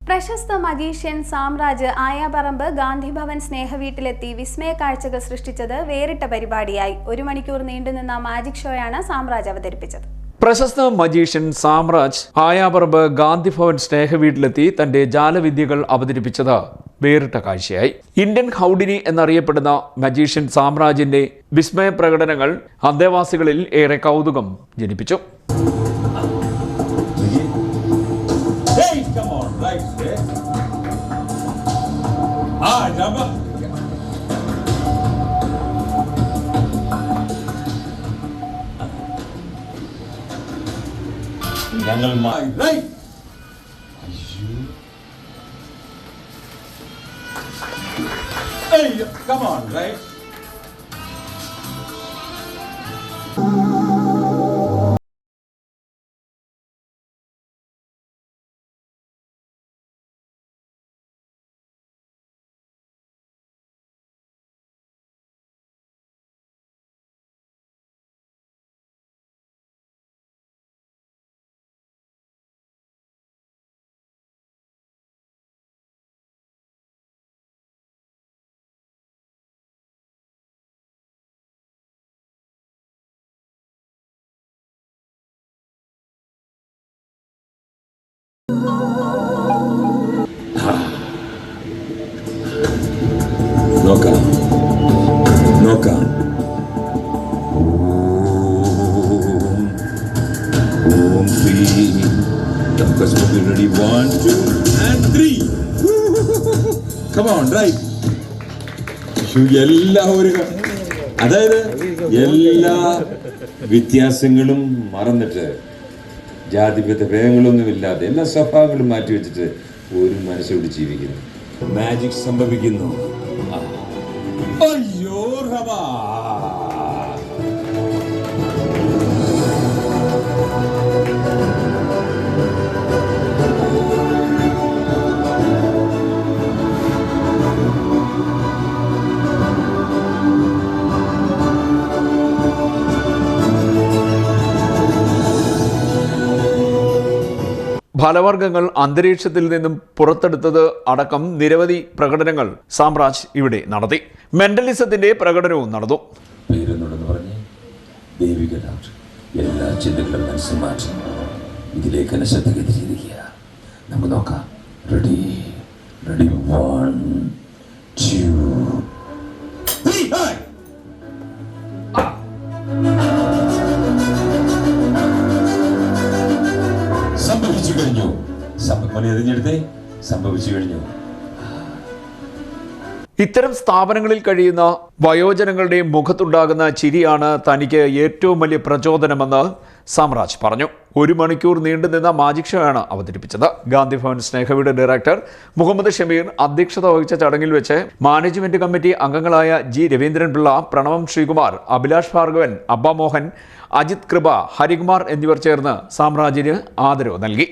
പ്രശസ്ത മജീഷ്യൻ സാമ്രാജ് ആയാപറമ്പ് ഗാന്ധിഭവൻ സ്നേഹവീട്ടിലെത്തി വിസ്മയ കാഴ്ചകൾ സൃഷ്ടിച്ചത് വേറിട്ട പരിപാടിയായി. 1 മണിക്കൂർ നീണ്ടുനിന്ന മാജിക് ഷോയാണ് സാമ്രാജ് അവതരിപ്പിച്ചത്. പ്രശസ്ത മജീഷ്യൻ സാമ്രാജ് ആയാപറമ്പ് ഗാന്ധിഭവൻ സ്നേഹവീട്ടിലെത്തി തന്റെ ജാലവിദ്യകൾ അവതരിപ്പിച്ചത് വേറിട്ട കാഴ്ചയായി. ഇന്ത്യൻ ഹൗഡിനി എന്നറിയപ്പെടുന്ന മജീഷ്യൻ സാമ്രാജിന്റെ വിസ്മയ പ്രകടനങ്ങൾ അന്തേവാസികളിൽ ഏറെ കൗതുകം ജനിപ്പിച്ചു. Come on, right? Noka. Om three. Tamkas will be ready. 1, 2, and 3. Come on, right? അതായത് എല്ലാ വ്യത്യാസങ്ങളും മറന്നിട്ട് ജാതിഭേദ ഭേദങ്ങളൊന്നുമില്ലാതെ എല്ലാ സ്വഭാവങ്ങളും മാറ്റിവെച്ചിട്ട് ഒരു മനസ്സോട് ജീവിക്കുന്നു. മാജിക് സംഭവിക്കുന്നു. അയ്യോ റവാ. ഫലവർഗ്ഗങ്ങൾ അന്തരീക്ഷത്തിൽ നിന്നും പുറത്തെടുത്തത് അടക്കം നിരവധി പ്രകടനങ്ങൾ സാമ്രാജ് ഇവിടെ നടത്തി. മെന്റലിസത്തിന്റെ പ്രകടനവും നടന്നു. എല്ലാ ചിന്തകളും മനസ്സിൽ മാറ്റി ഇതിലേക്ക് ശ്രദ്ധ കേന്ദ്രീകരിക്കുക. നമുക്ക് നോക്കാം. Ready ready 1, 2, 3. സംഭവിച്ചു കഴിഞ്ഞു. സംഭവിച്ചു കഴിഞ്ഞു. ഇത്തരം സ്ഥാപനങ്ങളിൽ കഴിയുന്ന വയോജനങ്ങളുടെ മുഖത്തുണ്ടാകുന്ന ചിരിയാണ് തനിക്ക് ഏറ്റവും വലിയ പ്രചോദനമെന്ന് സാമ്രാജ് പറഞ്ഞു. 1 മണിക്കൂർ നീണ്ടുനിന്ന മാജിക് ഷോയാണ് അവതരിപ്പിച്ചത്. ഗാന്ധിഭവൻ സ്നേഹവീട് ഡയറക്ടർ മുഹമ്മദ് ഷമീർ അധ്യക്ഷത വഹിച്ച ചടങ്ങിൽ വെച്ച് മാനേജ്മെന്റ് കമ്മിറ്റി അംഗങ്ങളായ ജി രവീന്ദ്രൻപിള്ള, പ്രണവം ശ്രീകുമാർ, അഭിലാഷ് ഭാർഗവൻ, അബ്ബ മോഹൻ, അജിത് കൃപ, ഹരികുമാർ എന്നിവർ ചേർന്ന് സാമ്രാജിന് ആദരവ് നൽകി.